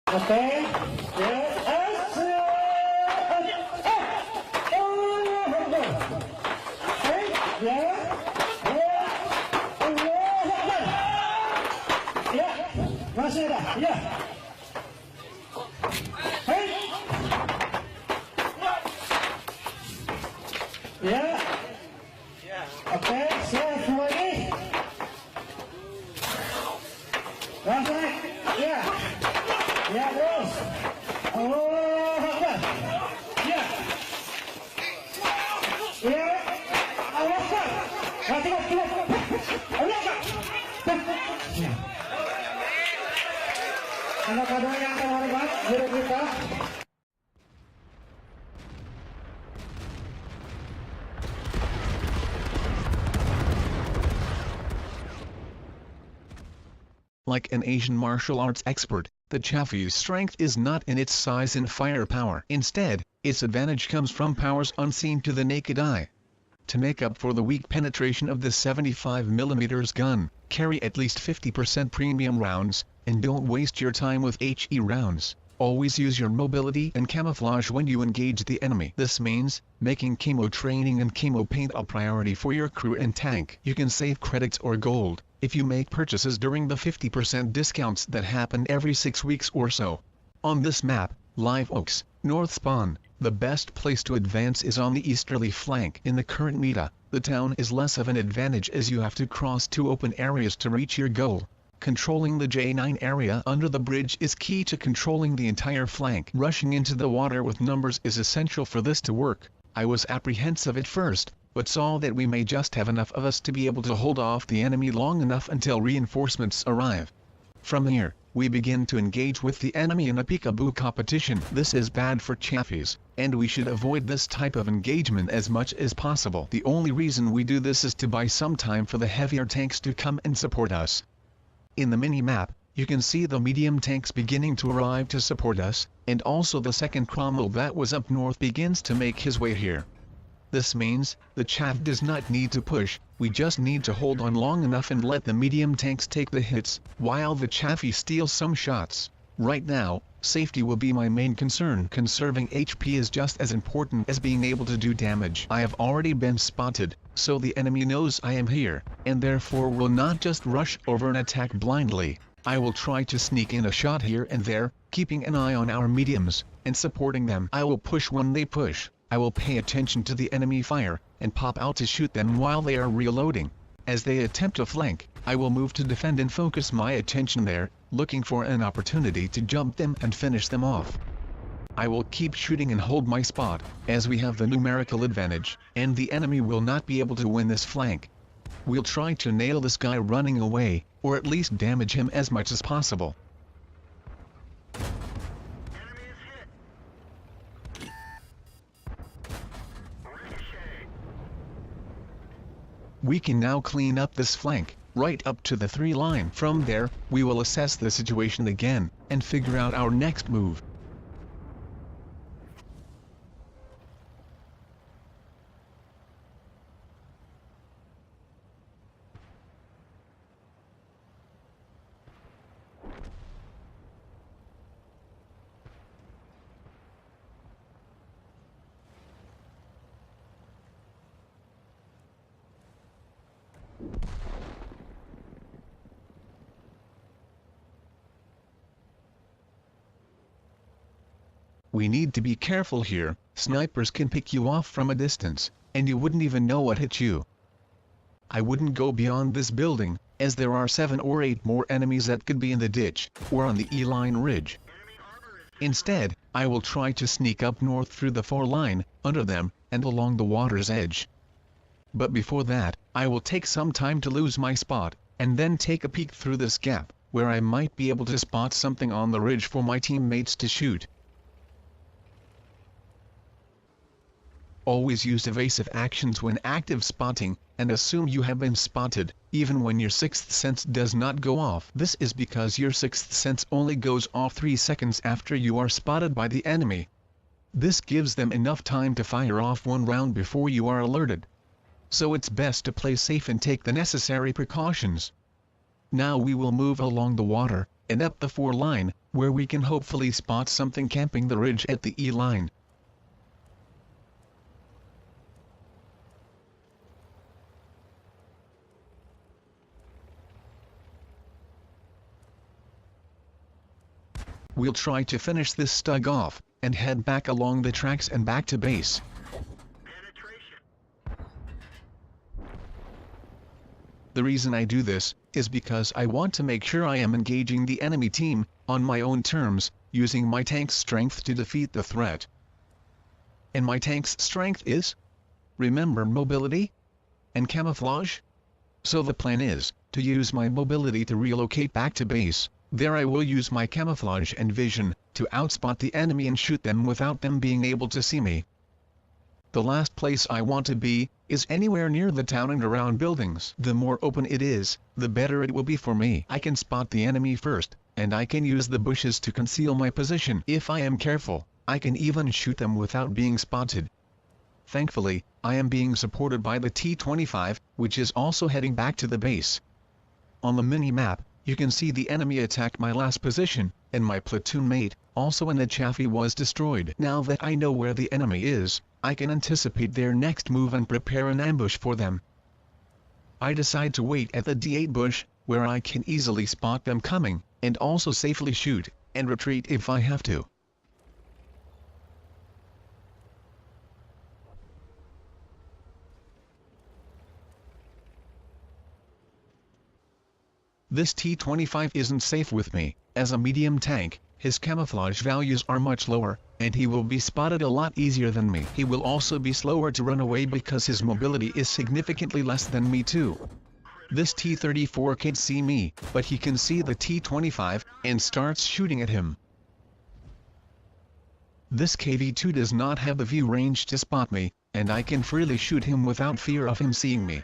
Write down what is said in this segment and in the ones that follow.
Okay. Yeah. Masih ada, ya. Hei. Ya. Oke, siap semua ini. Langsung, ya. Ya, terus. Allah Akbar. Ya. Ya. Allah Akbar. Tengok. Allah Akbar. Ya. Anak-anak yang terhormat, guru kita. Like an Asian martial arts expert, the Chaffee's strength is not in its size and firepower. Instead, its advantage comes from powers unseen to the naked eye. To make up for the weak penetration of the 75mm gun, carry at least 50% premium rounds, and don't waste your time with HE rounds. Always use your mobility and camouflage when you engage the enemy. This means, making camo training and camo paint a priority for your crew and tank. You can save credits or gold if you make purchases during the 50% discounts that happen every 6 weeks or so. On this map, Live Oaks, North Spawn, the best place to advance is on the easterly flank. In the current meta, the town is less of an advantage as you have to cross 2 open areas to reach your goal. Controlling the J9 area under the bridge is key to controlling the entire flank. Rushing into the water with numbers is essential for this to work. I was apprehensive at first, but saw that we may just have enough of us to be able to hold off the enemy long enough until reinforcements arrive. From here, we begin to engage with the enemy in a peekaboo competition. This is bad for Chaffees, and we should avoid this type of engagement as much as possible. The only reason we do this is to buy some time for the heavier tanks to come and support us. In the mini-map, you can see the medium tanks beginning to arrive to support us, and also the second Cromwell that was up north begins to make his way here. This means, the chaff does not need to push, we just need to hold on long enough and let the medium tanks take the hits, while the Chaffee steals some shots. Right now, safety will be my main concern. Conserving HP is just as important as being able to do damage. I have already been spotted, so the enemy knows I am here, and therefore will not just rush over and attack blindly. I will try to sneak in a shot here and there, keeping an eye on our mediums, and supporting them. I will push when they push. I will pay attention to the enemy fire, and pop out to shoot them while they are reloading. As they attempt to flank, I will move to defend and focus my attention there, looking for an opportunity to jump them and finish them off. I will keep shooting and hold my spot, as we have the numerical advantage, and the enemy will not be able to win this flank. We'll try to nail this guy running away, or at least damage him as much as possible. We can now clean up this flank, right up to the 3 line. From there, we will assess the situation again, and figure out our next move. We need to be careful here. Snipers can pick you off from a distance, and you wouldn't even know what hit you. I wouldn't go beyond this building, as there are 7 or 8 more enemies that could be in the ditch, or on the E-line ridge. Instead, I will try to sneak up north through the 4 line, under them, and along the water's edge. But before that, I will take some time to lose my spot, and then take a peek through this gap, where I might be able to spot something on the ridge for my teammates to shoot. Always use evasive actions when active spotting, and assume you have been spotted, even when your 6th sense does not go off. This is because your 6th sense only goes off 3 seconds after you are spotted by the enemy. This gives them enough time to fire off 1 round before you are alerted. So it's best to play safe and take the necessary precautions. Now we will move along the water, and up the 4 line, where we can hopefully spot something camping the ridge at the E-line. We'll try to finish this stug off, and head back along the tracks and back to base. The reason I do this, is because I want to make sure I am engaging the enemy team, on my own terms, using my tank's strength to defeat the threat. And my tank's strength is? Remember mobility? And camouflage? So the plan is, to use my mobility to relocate back to base. There I will use my camouflage and vision, to outspot the enemy and shoot them without them being able to see me. The last place I want to be, is anywhere near the town and around buildings. The more open it is, the better it will be for me. I can spot the enemy first, and I can use the bushes to conceal my position. If I am careful, I can even shoot them without being spotted. Thankfully, I am being supported by the T-25, which is also heading back to the base. On the mini-map, you can see the enemy attack my last position, and my platoon mate, also in a Chaffee, was destroyed. Now that I know where the enemy is, I can anticipate their next move and prepare an ambush for them. I decide to wait at the D8 bush, where I can easily spot them coming, and also safely shoot, and retreat if I have to. This T-25 isn't safe with me. As a medium tank, his camouflage values are much lower, and he will be spotted a lot easier than me. He will also be slower to run away because his mobility is significantly less than me too. This T-34 can't see me, but he can see the T-25, and starts shooting at him. This KV-2 does not have the view range to spot me, and I can freely shoot him without fear of him seeing me.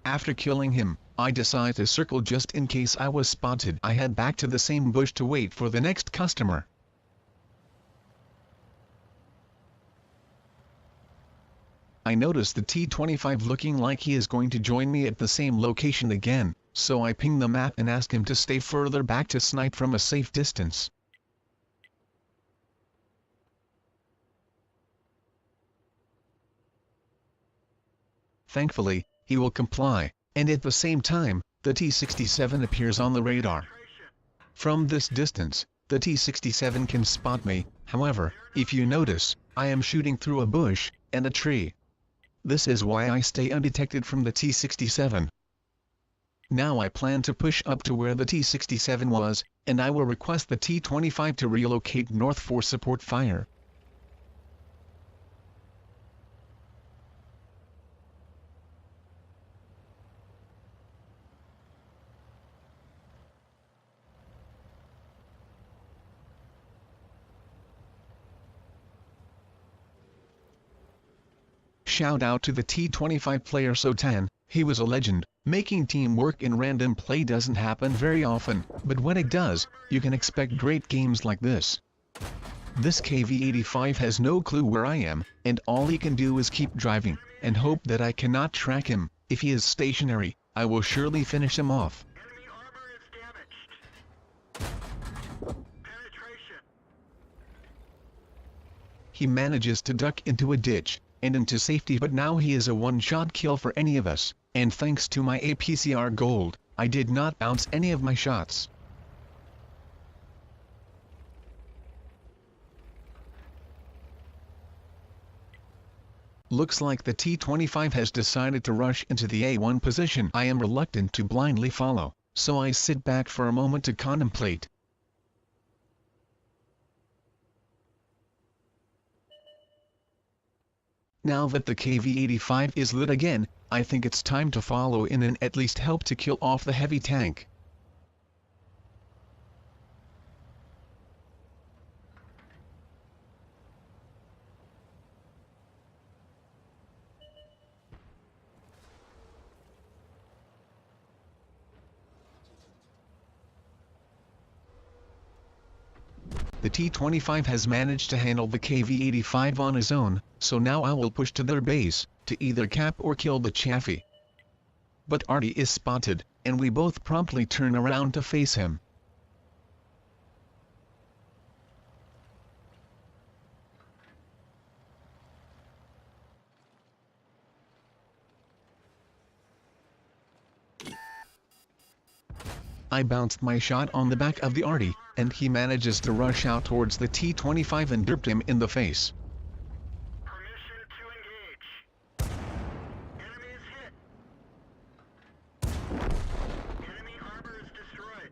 After killing him, I decide to circle just in case I was spotted. I head back to the same bush to wait for the next customer. I notice the T-25 looking like he is going to join me at the same location again, so I ping the map and ask him to stay further back to snipe from a safe distance. Thankfully, he will comply, and at the same time, the T-67 appears on the radar. From this distance, the T-67 can spot me. However, if you notice, I am shooting through a bush and a tree. This is why I stay undetected from the T-67. Now I plan to push up to where the T-67 was, and I will request the T-25 to relocate north for support fire. Shout out to the T-25 player Sotan, he was a legend. Making teamwork in random play doesn't happen very often, but when it does, you can expect great games like this. This KV-85 has no clue where I am, and all he can do is keep driving, and hope that I cannot track him. If he is stationary, I will surely finish him off. He manages to duck into a ditch, and into safety, but now he is a one-shot kill for any of us, and thanks to my APCR gold, I did not bounce any of my shots. Looks like the T-25 has decided to rush into the A1 position. I am reluctant to blindly follow, so I sit back for a moment to contemplate. Now that the KV-85 is lit again, I think it's time to follow in and at least help to kill off the heavy tank. The T-25 has managed to handle the KV-85 on his own, so now I will push to their base, to either cap or kill the Chaffee. But Artie is spotted, and we both promptly turn around to face him. I bounced my shot on the back of the Artie, and he manages to rush out towards the T-25 and derped him in the face. Permission to engage. Enemy is hit. Enemy harbor is destroyed.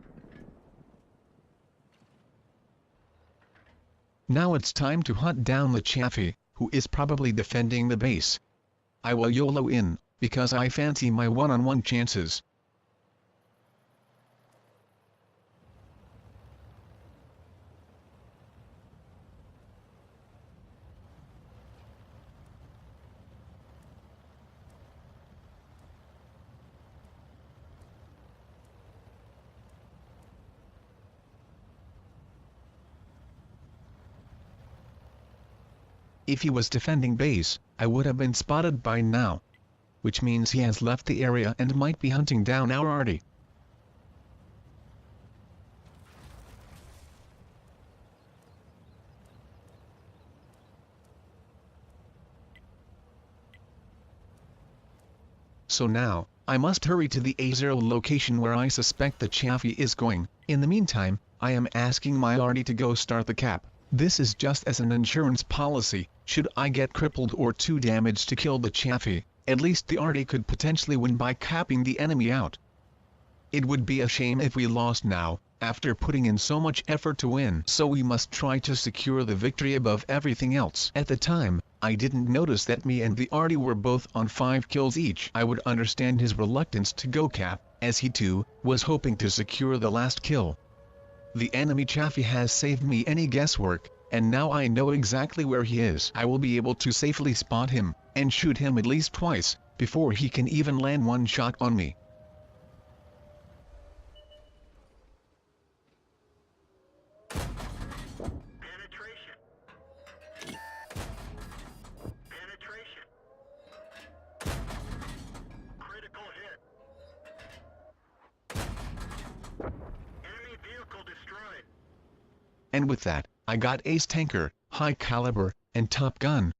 Now it's time to hunt down the Chaffee, who is probably defending the base. I will YOLO in, because I fancy my one-on-one chances. If he was defending base, I would have been spotted by now. Which means he has left the area and might be hunting down our Artie. So now, I must hurry to the A0 location where I suspect the Chaffee is going. In the meantime, I am asking my Artie to go start the cap. This is just as an insurance policy. Should I get crippled or too damaged to kill the Chaffee, at least the Artie could potentially win by capping the enemy out. It would be a shame if we lost now, after putting in so much effort to win. So we must try to secure the victory above everything else. At the time, I didn't notice that me and the Artie were both on 5 kills each. I would understand his reluctance to go cap, as he too was hoping to secure the last kill. The enemy Chaffee has saved me any guesswork, and now I know exactly where he is. I will be able to safely spot him, and shoot him at least twice, before he can even land one shot on me. Penetration. Penetration. Critical hit. Enemy vehicle destroyed. And with that, I got Ace Tanker, High Caliber, and Top Gun.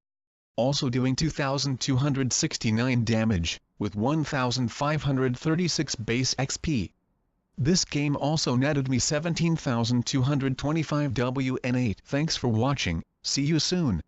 Also doing 2,269 damage, with 1,536 base XP. This game also netted me 17,225 WN8. Thanks for watching, see you soon.